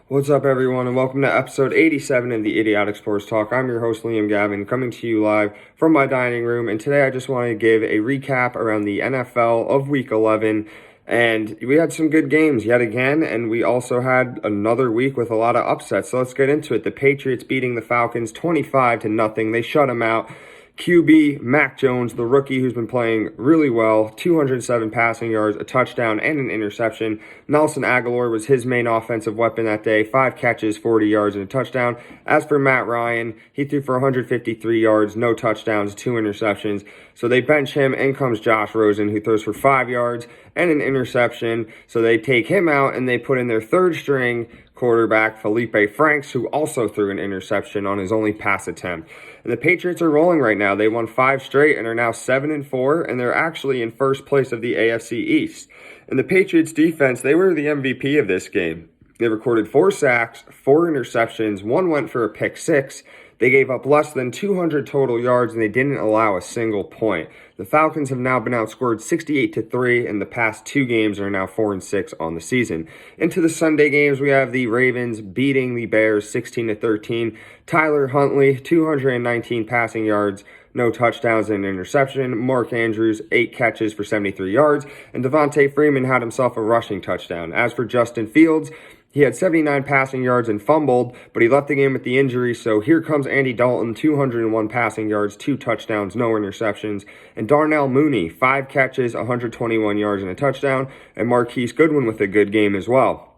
What's up, everyone, and welcome to episode 87 of the Idiotic Sports Talk. I'm your host, Liam Gavin, coming to you live from my dining room, and today I just want to give a recap around the NFL of Week 11, and we had some good games yet again, and we also had another week with a lot of upsets, so let's get into it. The Patriots beating the Falcons 25-0. They shut them out. QB, Mac Jones, the rookie who's been playing really well, 207 passing yards, a touchdown, and an interception. Nelson Aguilar was his main offensive weapon that day, 5 catches, 40 yards, and a touchdown. As for Matt Ryan, he threw for 153 yards, no touchdowns, 2 interceptions. So they bench him. In comes Josh Rosen, who throws for 5 yards and an interception. So they take him out, and they put in their third-string quarterback, Felipe Franks, who also threw an interception on his only pass attempt. And the Patriots are rolling right now. They won 5 straight and are now 7-4, and they're actually in first place of the AFC East. And the Patriots defense, they were the MVP of this game. They recorded 4 sacks, 4 interceptions, 1 went for a pick 6. They gave up less than 200 total yards, and they didn't allow a single point. The Falcons have now been outscored 68-3, and the past 2 games are now 4-6 on the season. Into the Sunday games, we have the Ravens beating the Bears 16-13. Tyler Huntley, 219 passing yards, no touchdowns and an interception. Mark Andrews, 8 catches for 73 yards. And Devontae Freeman had himself a rushing touchdown. As for Justin Fields, he had 79 passing yards and fumbled, but he left the game with the injury, so here comes Andy Dalton, 201 passing yards, 2 touchdowns, no interceptions. And Darnell Mooney, 5 catches, 121 yards, and a touchdown. And Marquise Goodwin with a good game as well.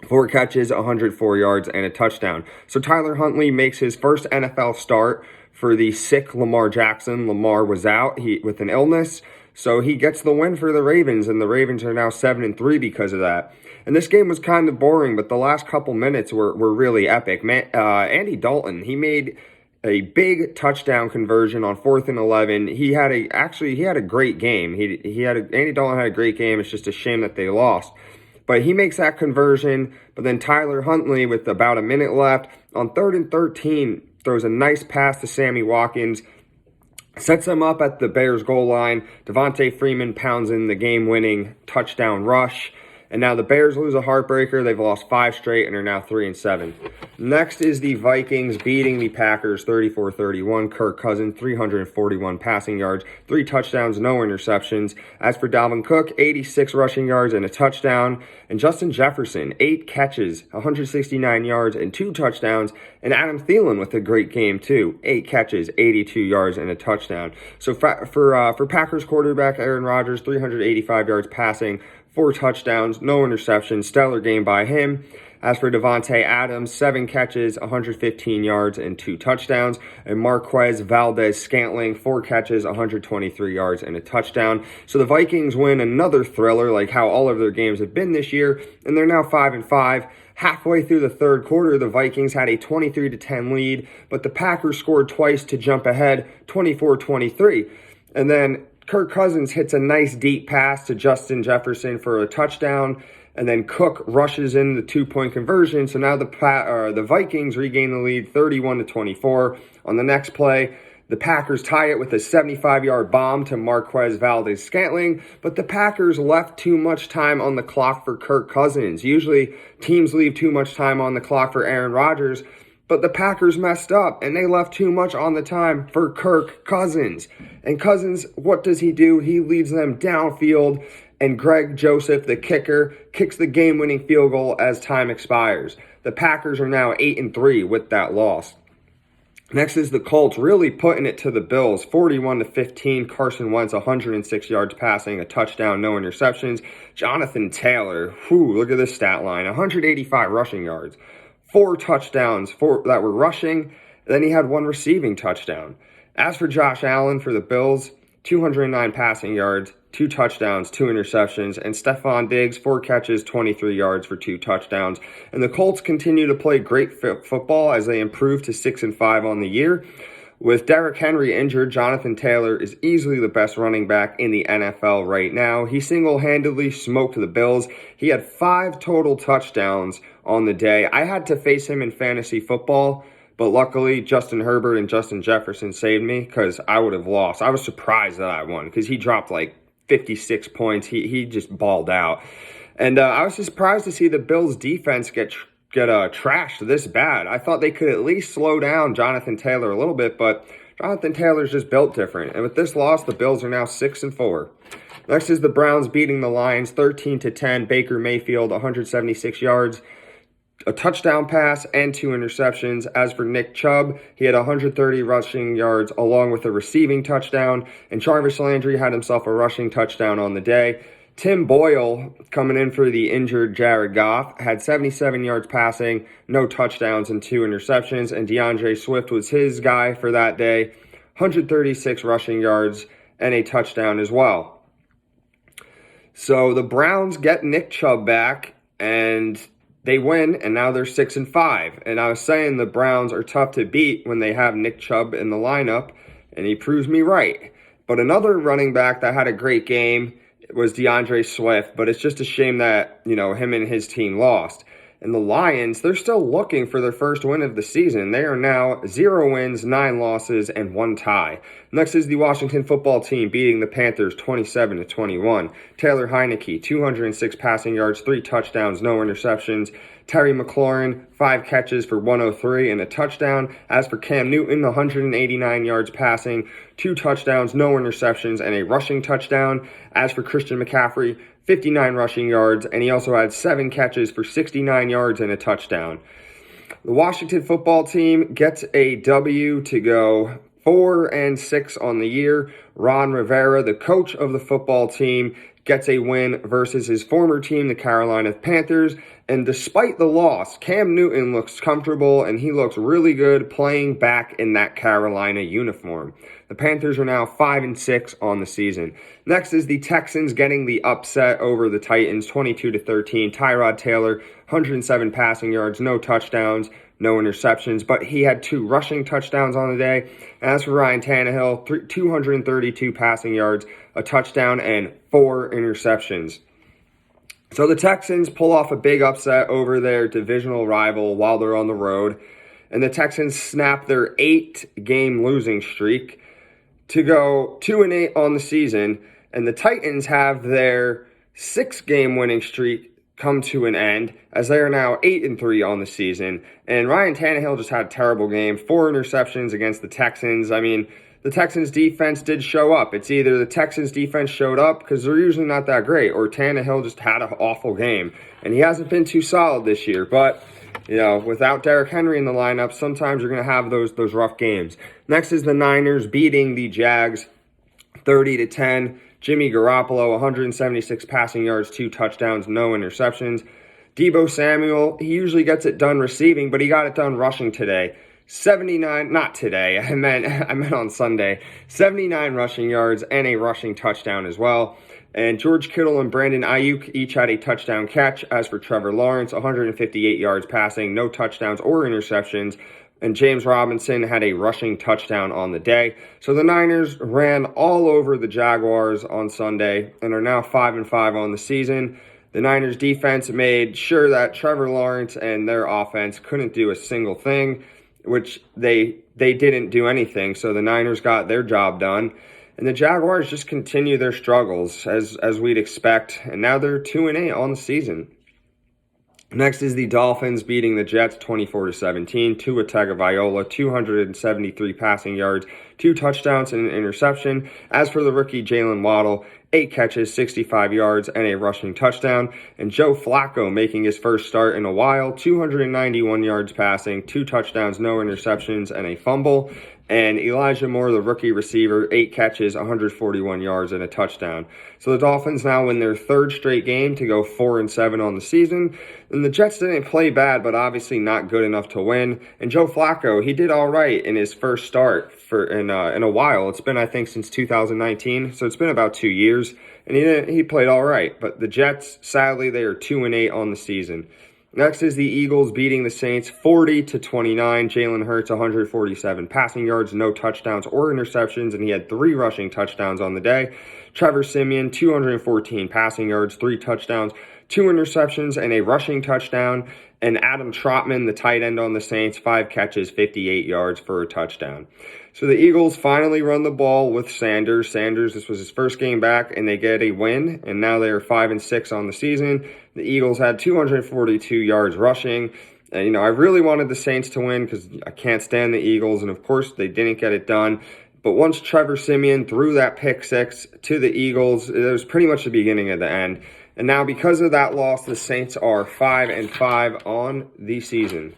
4 catches, 104 yards, and a touchdown. So Tyler Huntley makes his first NFL start for the sick Lamar Jackson. Lamar was out with an illness, so he gets the win for the Ravens, and the Ravens are now 7-3 because of that. And this game was kind of boring, but the last couple minutes were really epic. Andy Dalton, he made a big touchdown conversion on 4th and 11. He had a great game. Andy Dalton had a great game. It's just a shame that they lost. But he makes that conversion, but then Tyler Huntley, with about a minute left, on 3rd and 13, throws a nice pass to Sammy Watkins, sets him up at the Bears goal line. Devontae Freeman pounds in the game-winning touchdown rush. And now the Bears lose a heartbreaker. They've lost 5 straight and are now 3-7. Next is the Vikings beating the Packers 34-31. Kirk Cousins, 341 passing yards, 3 touchdowns, no interceptions. As for Dalvin Cook, 86 rushing yards and a touchdown. And Justin Jefferson, 8 catches, 169 yards and 2 touchdowns. And Adam Thielen with a great game too, 8 catches, 82 yards and a touchdown. So for Packers quarterback Aaron Rodgers, 385 yards passing, 4 touchdowns, no interceptions, stellar game by him. As for Devontae Adams, 7 catches, 115 yards, and 2 touchdowns. And Marquez Valdez-Scantling, 4 catches, 123 yards, and a touchdown. So the Vikings win another thriller, like how all of their games have been this year, and they're now 5-5. Halfway through the third quarter, the Vikings had a 23-10 lead, but the Packers scored twice to jump ahead, 24-23. And then Kirk Cousins hits a nice deep pass to Justin Jefferson for a touchdown, and then Cook rushes in the 2-point conversion. So now the Vikings regain the lead 31-24. On the next play, the Packers tie it with a 75-yard bomb to Marquez Valdez-Scantling, but the Packers left too much time on the clock for Kirk Cousins. Usually teams leave too much time on the clock for Aaron Rodgers, but the Packers messed up, and they left too much on the time for Kirk Cousins. And Cousins, what does he do? He leads them downfield, and Greg Joseph, the kicker, kicks the game-winning field goal as time expires. The Packers are now 8-3 with that loss. Next is the Colts really putting it to the Bills, 41-15. Carson Wentz, 106 yards passing, a touchdown, no interceptions. Jonathan Taylor, look at this stat line, 185 rushing yards. 4 touchdowns that were rushing. Then he had 1 receiving touchdown. As for Josh Allen for the Bills, 209 passing yards, 2 touchdowns, 2 interceptions. And Stephon Diggs, 4 catches, 23 yards for 2 touchdowns. And the Colts continue to play great football as they improve to 6-5 on the year. With Derrick Henry injured, Jonathan Taylor is easily the best running back in the NFL right now. He single-handedly smoked the Bills. He had 5 total touchdowns on the day. I had to face him in fantasy football, but luckily Justin Herbert and Justin Jefferson saved me because I would have lost. I was surprised that I won because he dropped like 56 points. He just balled out. And I was surprised to see the Bills' defense get get trashed this bad. I thought they could at least slow down Jonathan Taylor a little bit, but Jonathan Taylor's just built different. And with this loss, the Bills are now 6-4. Next is the Browns beating the Lions 13-10. Baker Mayfield, 176 yards, a touchdown pass, and 2 interceptions. As for Nick Chubb, he had 130 rushing yards along with a receiving touchdown, and Jarvis Landry had himself a rushing touchdown on the day. Tim Boyle, coming in for the injured Jared Goff, had 77 yards passing, no touchdowns, and 2 interceptions, and DeAndre Swift was his guy for that day, 136 rushing yards, and a touchdown as well. So the Browns get Nick Chubb back, and they win, and now they're 6-5. And I was saying the Browns are tough to beat when they have Nick Chubb in the lineup, and he proves me right. But another running back that had a great game was DeAndre Swift, but it's just a shame that, him and his team lost. And the Lions, they're still looking for their first win of the season. They are now 0 wins, 9 losses, and 1 tie. Next is the Washington football team beating the Panthers 27-21. Taylor Heineke, 206 passing yards, 3 touchdowns, no interceptions. Terry McLaurin, 5 catches for 103 and a touchdown. As for Cam Newton, 189 yards passing, 2 touchdowns, no interceptions, and a rushing touchdown. As for Christian McCaffrey, 59 rushing yards, and he also had 7 catches for 69 yards and a touchdown. The Washington football team gets a W to go 4-6 on the year. Ron Rivera, the coach of the football team, gets a win versus his former team, the Carolina Panthers. And despite the loss, Cam Newton looks comfortable and he looks really good playing back in that Carolina uniform. The Panthers are now 5-6 on the season. Next is the Texans getting the upset over the Titans, 22-13. Tyrod Taylor, 107 passing yards, no touchdowns, no interceptions, but he had 2 rushing touchdowns on the day. As for Ryan Tannehill, 232 passing yards, a touchdown, and 4 interceptions. So the Texans pull off a big upset over their divisional rival while they're on the road, and the Texans snap their 8-game losing streak to go 2-8 on the season, and the Titans have their 6-game winning streak come to an end as they are now 8-3 on the season. And Ryan Tannehill just had a terrible game, 4 interceptions against the Texans. I mean, the Texans defense did show up. It's either the Texans defense showed up because they're usually not that great, or Tannehill just had an awful game. And he hasn't been too solid this year. But, without Derrick Henry in the lineup, sometimes you're going to have those rough games. Next is the Niners beating the Jags 30-10. Jimmy Garoppolo, 176 passing yards, 2 touchdowns, no interceptions. Deebo Samuel, he usually gets it done receiving, but he got it done rushing today. 79, not today, I meant on Sunday. 79 rushing yards and a rushing touchdown as well. And George Kittle and Brandon Ayuk each had a touchdown catch. As for Trevor Lawrence, 158 yards passing, no touchdowns or interceptions. And James Robinson had a rushing touchdown on the day. So the Niners ran all over the Jaguars on Sunday and are now 5-5 on the season. The Niners defense made sure that Trevor Lawrence and their offense couldn't do a single thing, which they didn't do anything. So the Niners got their job done. And the Jaguars just continue their struggles as we'd expect. And now they're 2-8 on the season. Next is the Dolphins beating the Jets 24-17. Tua Tagovailoa, 273 passing yards, 2 touchdowns and an interception. As for the rookie Jalen Waddle, 8 catches, 65 yards, and a rushing touchdown. And Joe Flacco making his first start in a while, 291 yards passing, 2 touchdowns, no interceptions, and a fumble. And Elijah Moore, the rookie receiver, 8 catches, 141 yards, and a touchdown. So the Dolphins now win their 3rd straight game to go 4-7 on the season. And the Jets didn't play bad, but obviously not good enough to win. And Joe Flacco, he did all right in his first start in a while. It's been, I think, since 2019, so it's been about 2 years. And he played all right. But the Jets, sadly, they are 2-8 on the season. Next is the Eagles beating the Saints 40-29. Jalen Hurts, 147 passing yards, no touchdowns or interceptions, and he had 3 rushing touchdowns on the day. Trevor Siemian, 214 passing yards, 3 touchdowns, 2 interceptions, and a rushing touchdown. And Adam Trotman, the tight end on the Saints, 5 catches, 58 yards for a touchdown. So the Eagles finally run the ball with Sanders. This was his first game back, and they get a win, and now they are 5-6 on the season. The Eagles had 242 yards rushing, And, I really wanted the Saints to win because I can't stand the Eagles, and of course they didn't get it done. But once Trevor Siemian threw that pick six to the Eagles, it was pretty much the beginning of the end. And now because of that loss, the Saints are 5-5 on the season.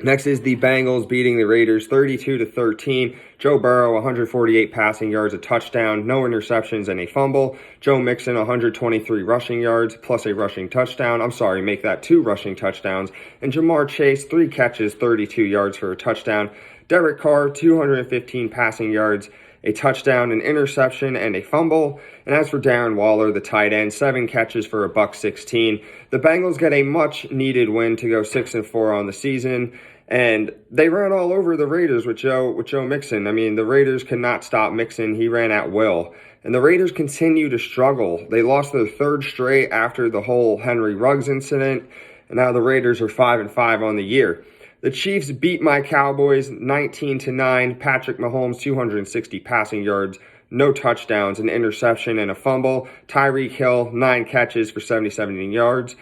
Next is the Bengals beating the Raiders 32-13. Joe Burrow, 148 passing yards, a touchdown, no interceptions, and a fumble. Joe Mixon, 123 rushing yards, plus a rushing touchdown. Make that 2 rushing touchdowns. And Jamar Chase, 3 catches, 32 yards for a touchdown. Derek Carr, 215 passing yards, a touchdown, an interception, and a fumble. And as for Darren Waller, the tight end, 7 catches for $116. The Bengals get a much-needed win to go 6-4 on the season. And they ran all over the Raiders with Joe Mixon. The Raiders could not stop Mixon. He ran at will. And the Raiders continue to struggle. They lost their 3rd straight after the whole Henry Ruggs incident. And now the Raiders are 5-5 on the year. The Chiefs beat my Cowboys 19-9. Patrick Mahomes, 260 passing yards, no touchdowns, an interception, and a fumble. Tyreek Hill, 9 catches for 77 yards.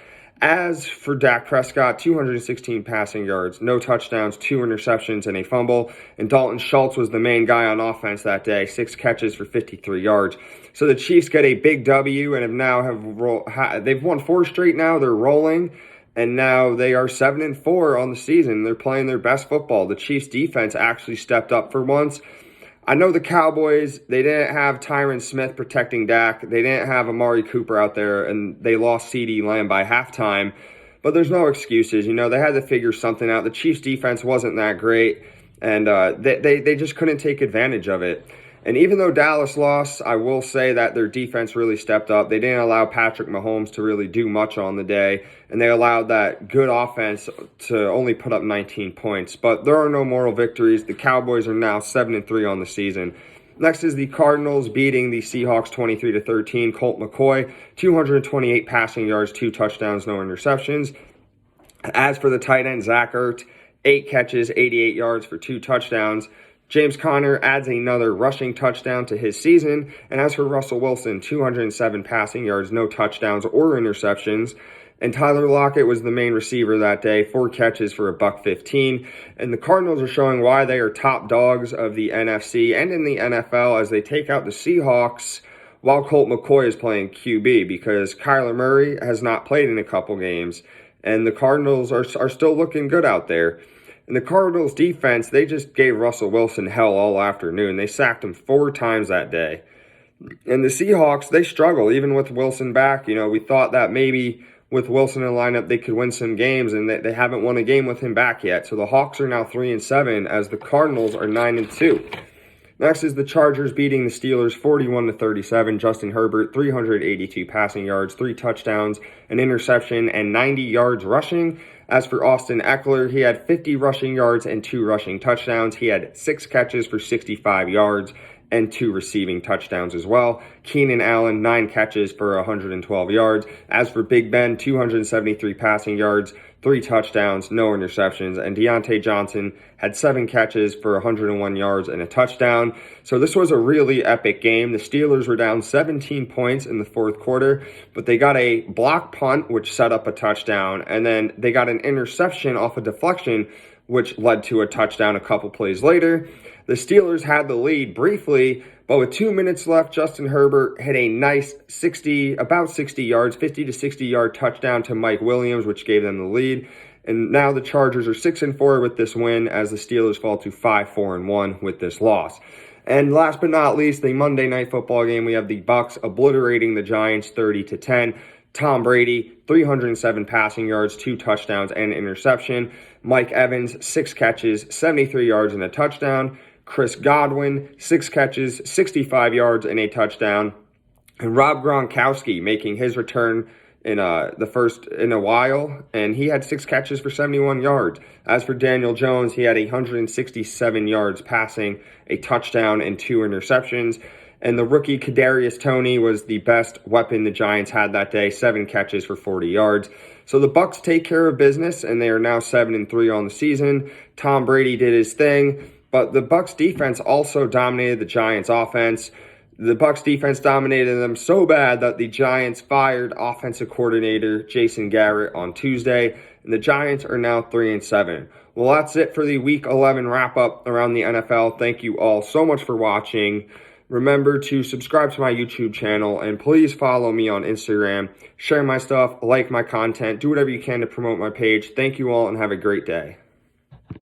As for Dak Prescott, 216 passing yards, no touchdowns, 2 interceptions, and a fumble. And Dalton Schultz was the main guy on offense that day, 6 catches for 53 yards. So the Chiefs get a big W and they've won 4 straight now. They're rolling. And now they are 7-4 on the season. They're playing their best football. The Chiefs' defense actually stepped up for once. I know the Cowboys, they didn't have Tyron Smith protecting Dak. They didn't have Amari Cooper out there, and they lost CeeDee Lamb by halftime. But there's no excuses. They had to figure something out. The Chiefs' defense wasn't that great, and they just couldn't take advantage of it. And even though Dallas lost, I will say that their defense really stepped up. They didn't allow Patrick Mahomes to really do much on the day, and they allowed that good offense to only put up 19 points. But there are no moral victories. The Cowboys are now 7-3 on the season. Next is the Cardinals beating the Seahawks 23-13. Colt McCoy, 228 passing yards, 2 touchdowns, no interceptions. As for the tight end, Zach Ertz, 8 catches, 88 yards for 2 touchdowns. James Conner adds another rushing touchdown to his season. And as for Russell Wilson, 207 passing yards, no touchdowns or interceptions. And Tyler Lockett was the main receiver that day, 4 catches for $115. And the Cardinals are showing why they are top dogs of the NFC and in the NFL as they take out the Seahawks while Colt McCoy is playing QB, because Kyler Murray has not played in a couple games. And the Cardinals are still looking good out there. And the Cardinals defense, they just gave Russell Wilson hell all afternoon. They sacked him 4 times that day. And the Seahawks, they struggle, even with Wilson back. We thought that maybe with Wilson in the lineup, they could win some games, and they haven't won a game with him back yet. So the Hawks are now 3-7, as the Cardinals are 9-2. Next is the Chargers beating the Steelers 41-37. Justin Herbert, 382 passing yards, 3 touchdowns, an interception, and 90 yards rushing. As for Austin Eckler, he had 50 rushing yards and 2 rushing touchdowns. He had 6 catches for 65 yards and 2 receiving touchdowns as well. Keenan Allen, 9 catches for 112 yards. As for Big Ben, 273 passing yards, 3 touchdowns, no interceptions. And Deontay Johnson had 7 catches for 101 yards and a touchdown. So this was a really epic game. The Steelers were down 17 points in the 4th quarter, but they got a block punt, which set up a touchdown. And then they got an interception off a deflection, which led to a touchdown a couple plays later. The Steelers had the lead briefly, but with 2 minutes left, Justin Herbert hit a nice 50 to 60 yard touchdown to Mike Williams, which gave them the lead. And now the Chargers are 6-4 with this win, as the Steelers fall to 5-4-1 with this loss. And last but not least, the Monday Night Football game, we have the Bucs obliterating the Giants 30-10. Tom Brady, 307 passing yards, 2 touchdowns, and an interception. Mike Evans, 6 catches, 73 yards, and a touchdown. Chris Godwin, 6 catches, 65 yards, and a touchdown. And Rob Gronkowski making his return in the first in a while, and he had 6 catches for 71 yards. As for Daniel Jones, he had 167 yards passing, a touchdown, and 2 interceptions. And the rookie Kadarius Toney was the best weapon the Giants had that day, 7 catches for 40 yards. So the Bucs take care of business, and they are now 7-3 on the season. Tom Brady did his thing, but the Bucs defense also dominated the Giants offense. The Bucs defense dominated them so bad that the Giants fired offensive coordinator Jason Garrett on Tuesday, and the Giants are now 3-7. Well, that's it for the Week 11 wrap-up around the NFL. Thank you all so much for watching. Remember to subscribe to my YouTube channel, and please follow me on Instagram. Share my stuff, like my content, do whatever you can to promote my page. Thank you all, and have a great day.